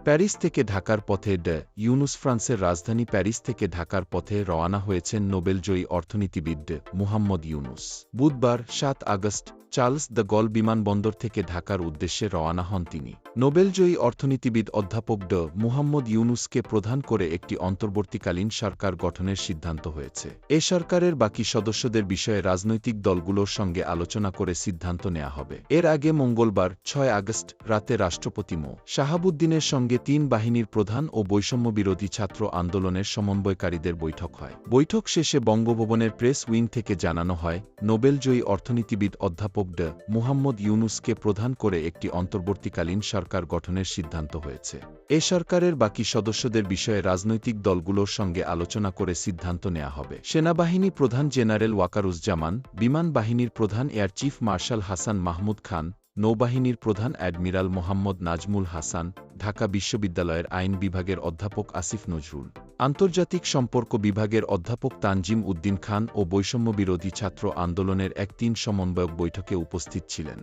Paris থেকে ঢাকার পথে ইউনুস ফ্রান্সের রাজধানী প্যারিস থেকে ঢাকার পথে রওনা হয়েছেন নোবেলজয়ী অর্থনীতিবিদ মুহাম্মদ ইউনুস। বুধবার ৭ আগস্ট চার্লস দ্য গল বিমানবন্দর থেকে ঢাকার উদ্দেশ্যে রওনা হন তিনি। নোবেলজয়ী অর্থনীতিবিদ অধ্যাপক মুহাম্মদ ইউনুসকে প্রধান করে একটি অন্তর্বর্তীকালীন সরকার গঠনের সিদ্ধান্ত হয়েছে। এ সরকারের বাকি সদস্যদের বিষয়ে রাজনৈতিক দলগুলোর সঙ্গে আলোচনা করে সিদ্ধান্ত নেওয়া হবে। এর আগে মঙ্গলবার ৬ আগস্ট রাতে রাষ্ট্রপতি মো. শাহাবুদ্দিনের সঙ্গে তিন বাহিনীর প্রধান ও বৈষম্যবিরোধী ছাত্র আন্দোলনের সমন্বয়কারীদের বৈঠক হয়। বৈঠক শেষে বঙ্গভবনের প্রেস উইং থেকে জানানো হয়, নোবেলজয়ী অর্থনীতিবিদ অধ্যাপক মুহাম্মদ ইউনুসকে প্রধান করে একটি অন্তর্বর্তীকালীন সরকার গঠনের সিদ্ধান্ত হয়েছে। এ সরকারের বাকি সদস্যদের বিষয়ে রাজনৈতিক দলগুলোর সঙ্গে আলোচনা করে সিদ্ধান্ত নেওয়া হবে। সেনাবাহিনী প্রধান জেনারেল ওয়াকারুজ্জামান, বিমান বাহিনীর প্রধান air chief marshal Hasan Mahmud Khan, নৌবাহিনীর প্রধান অ্যাডমিরাল মোহাম্মদ নাজমুল হাসান, ঢাকা বিশ্ববিদ্যালয়ের আইন বিভাগের অধ্যাপক আসিফ নজরুল, আন্তর্জাতিক সম্পর্ক বিভাগের অধ্যাপক তানজিম উদ্দিন খান ও বৈষম্যবিরোধী ছাত্র আন্দোলনের এক ৩ সমন্বয়ক বৈঠকে উপস্থিত ছিলেন।